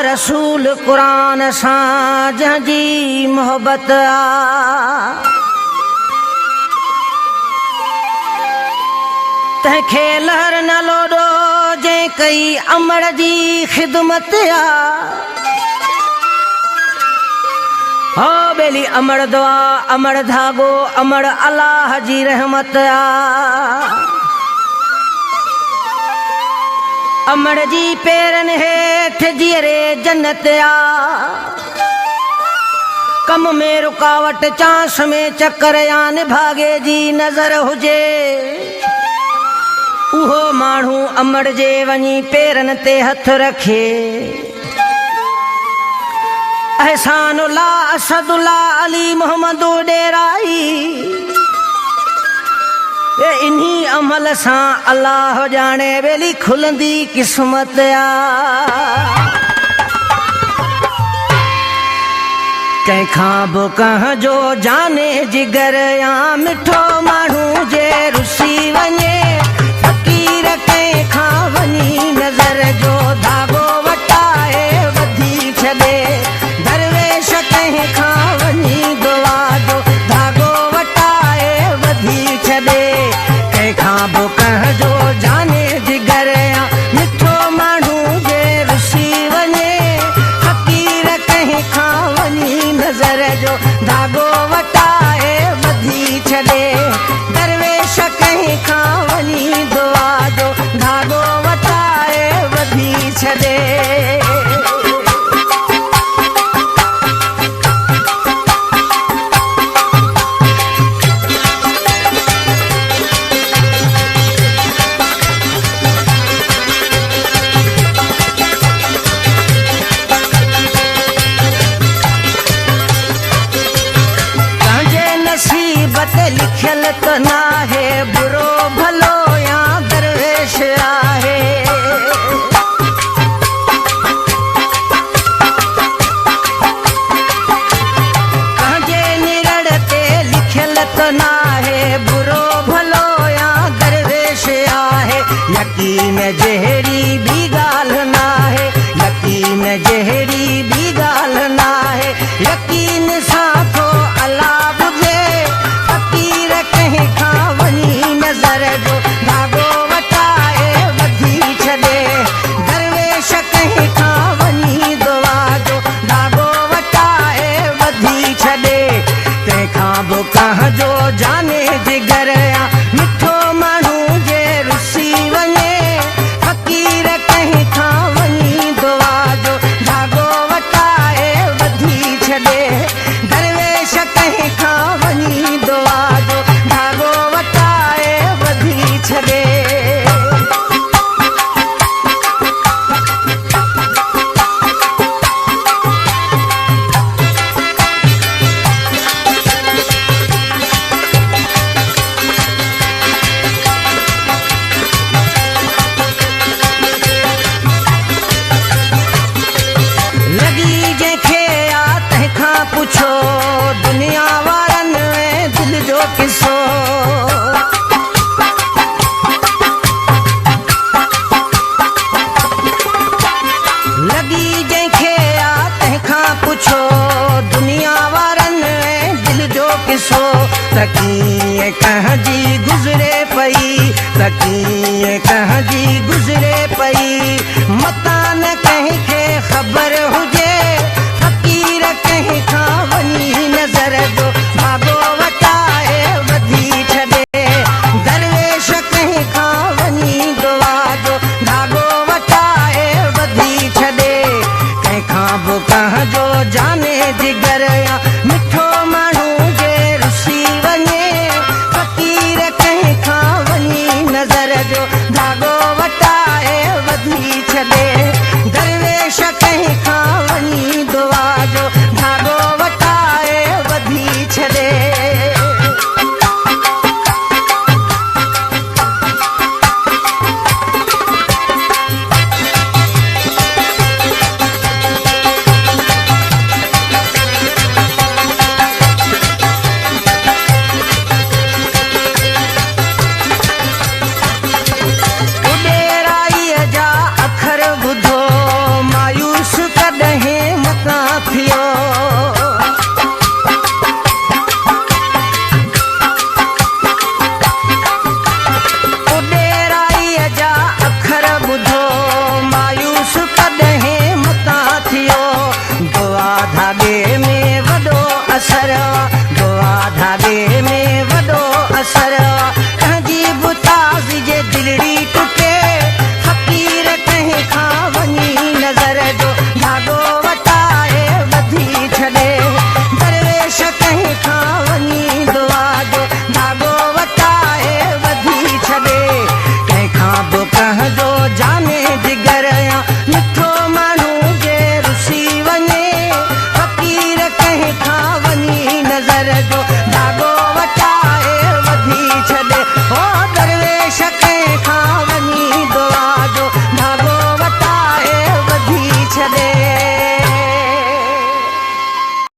रसूल कुरान सां जंहिंजी मोहबत आ तंहिंखे लहर न लोॾो जंहिं कई अमड़ जी ख़िदमत आ हो बेली अमड़ दुआ अमड़ धागो अमड़ अलाह जी रहमत आ अमड़ जी पेरनि हेठि जीअरे जन्नत आ कम में रुकावट चांस में चकर या निभागे जी नज़र हुजे उहो माण्हू अमड़ जे वञी पेरनि ते हथ रखे अहसानुल्ला असदुल्ला अली मोहम्मद डेराई इन्ही अमल सां अल्लाह जाने बेली खुलंदी किस्मत आ कंहिंखां बि कंहिंजो जाने जिगर या मिठो माण्हू जे रुसी वञे फ़क़ीर कंहिंखां वञी नज़र जो धागो वटाए वधी छॾे दरवेश कंहिंखां वञी दुआ जो धागो वटाए वधी छॾे कंहिंखां बि कंहिंजो जाने जिगर या मिठो माण्हू जे रुसी वञे फ़क़ीर कंहिंखां वञी नज़र जो धागो वटाए वधी छॾे दरवेश कंहिंखां वञी दुआ जो धागो वटाए वधी छॾे लिखियल त नाहे बुरो भलो या दरवेश आहे पंहिंजे निरड़ ते लिखियल त नाहे बुरो भलो या दरवेश आहे यकीन जहिड़ी बि ॻाल्हि नाहे यकीन जहिड़ी बि ॻाल्हि नाहे यकीन सां थो अलाह कंहिंखां वञी नज़र जो धागो वटाए वधी छॾे दरवेश कंहिंखां वञी दुआ जो धागो वटाए वधी छॾे तंहिंखां बि कंहिंजो जाने जिगर या मिठो माण्हू जे रुसी वञे फ़क़ीर कंहिंखां वञी दुआ जो धागो वटाए वधी छॾे दरवेश कंहिंखां वञी दुआ जो धागो वटाए वधी छॾे लॻी जंहिंखे आ तंहिंखां पुछो दुनिया वारनि में दिलि जो किसो लॻी जंहिंखे आ तंहिंखां पुछो दुनिया वारनि में दिलि जो किसो त कीअं कंहिंजी गुज़रे पई त कीअं कंहिंजी गुज़रे पई मतां न कंहिंखे ख़बर हुजे फ़क़ीर कंहिंखां वञी नज़र जो धागो वटाए वधी छॾे दरवेश कंहिंखां वञी दुआ जो धागो वटाए वधी छॾे कंहिंखां बि कंहिंजो जाने जिगर या मिठो माण्हू जे रुसी वञे फ़क़ीर कंहिंखां वञी नज़र जो धागो